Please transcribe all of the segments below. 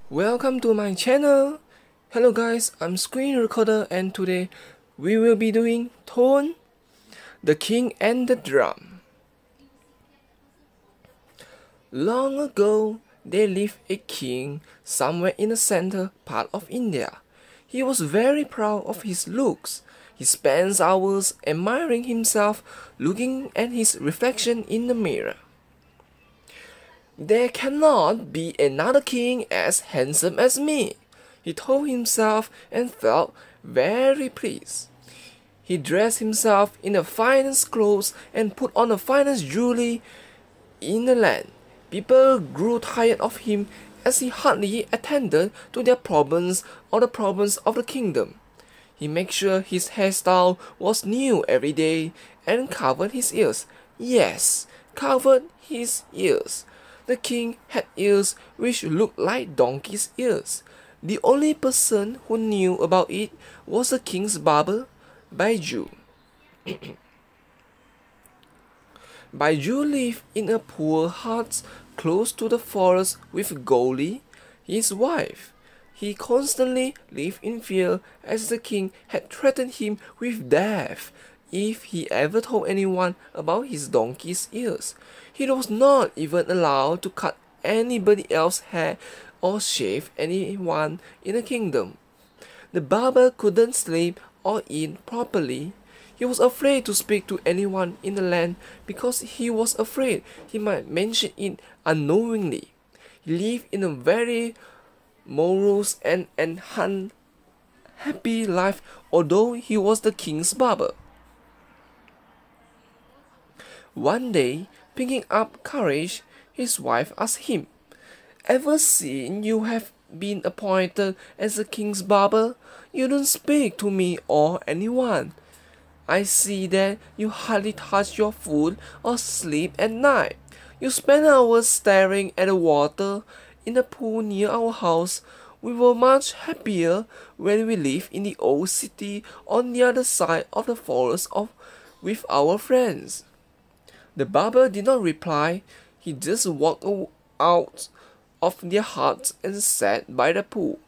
Welcome to my channel. Hello guys, I'm Screen Recorder and today we will be doing Tone, the King and the Drum. Long ago, there lived a king somewhere in the center part of India. He was very proud of his looks. He spends hours admiring himself, looking at his reflection in the mirror. There cannot be another king as handsome as me, he told himself and felt very pleased. He dressed himself in the finest clothes and put on the finest jewelry in the land. People grew tired of him as he hardly attended to their problems or the problems of the kingdom. He made sure his hairstyle was new every day and covered his ears. Yes, covered his ears. The king had ears which looked like donkey's ears. The only person who knew about it was the king's barber, Baiju. Baiju lived in a poor hut close to the forest with Goli, his wife. He constantly lived in fear as the king had threatened him with death if he ever told anyone about his donkey's ears. He was not even allowed to cut anybody else's hair or shave anyone in the kingdom. The barber couldn't sleep or eat properly. He was afraid to speak to anyone in the land because he was afraid he might mention it unknowingly. He lived in a very morose and unhappy life, although he was the king's barber. One day, picking up courage, his wife asked him, "Ever since you have been appointed as the king's barber, you don't speak to me or anyone. I see that you hardly touch your food or sleep at night. You spend hours staring at the water in the pool near our house. We were much happier when we lived in the old city on the other side of the forest with our friends." The barber did not reply. He just walked out of their hut and sat by the pool.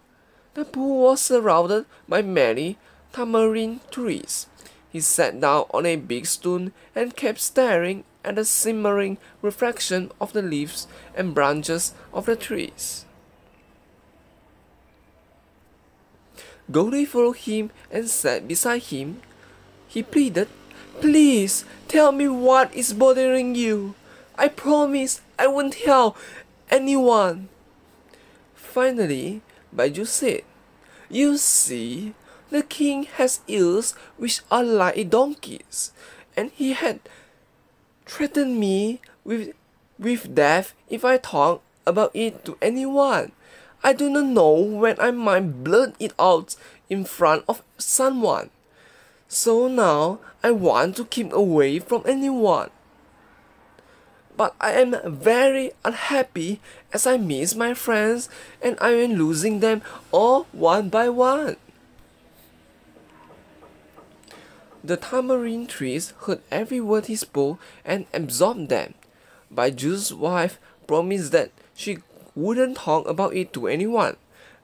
The pool was surrounded by many tamarind trees. He sat down on a big stone and kept staring at the shimmering reflection of the leaves and branches of the trees. Goli followed him and sat beside him. He pleaded, "Please tell me what is bothering you. I promise I won't tell anyone." Finally, Baiju said, "You see, the king has ears which are like a donkey's, and he had threatened me with death if I talk about it to anyone. I do not know when I might blurt it out in front of someone. So now I want to keep away from anyone. But I am very unhappy as I miss my friends and I am losing them all one by one." The tamarind trees heard every word he spoke and absorbed them. Baiju's wife promised that she wouldn't talk about it to anyone,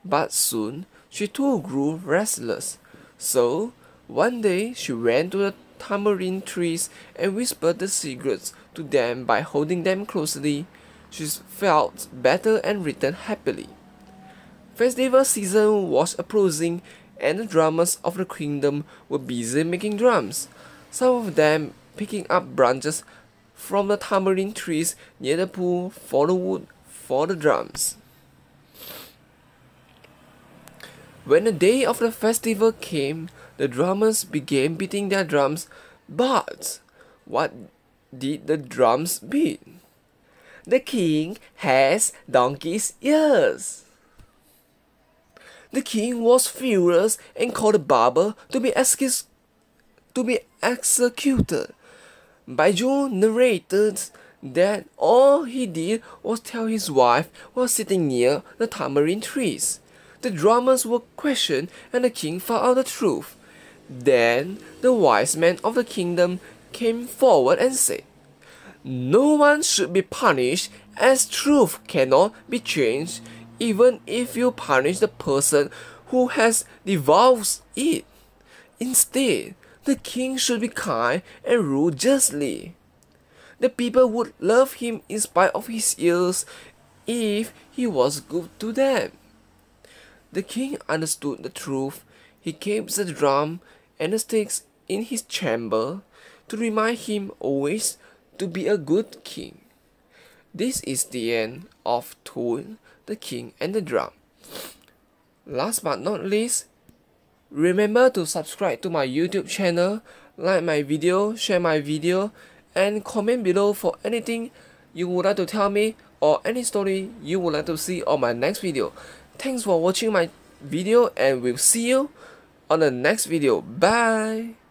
but soon she too grew restless. So one day she went to the tamarind trees and whispered the secrets to them by holding them closely. She felt better and returned happily. Festival season was approaching and the drummers of the kingdom were busy making drums, some of them picking up branches from the tamarind trees near the pool for the wood for the drums. When the day of the festival came, the drummers began beating their drums. But what did the drums beat? "The king has donkey's ears." The king was furious and called the barber to be executed. Baiju narrated that all he did was tell his wife while sitting near the tamarind trees. The drummers were questioned and the king found out the truth. Then the wise men of the kingdom came forward and said, "No one should be punished as truth cannot be changed even if you punish the person who has divulged it. Instead, the king should be kind and rule justly. The people would love him in spite of his years if he was good to them. The king understood the truth. He kept the drum and the sticks in his chamber to remind him always to be a good king. This is the end of Toon, the King and the Drum. Last but not least, remember to subscribe to my YouTube channel, like my video, share my video, and comment below for anything you would like to tell me or any story you would like to see on my next video. Thanks for watching my video and we'll see you on the next video. Bye!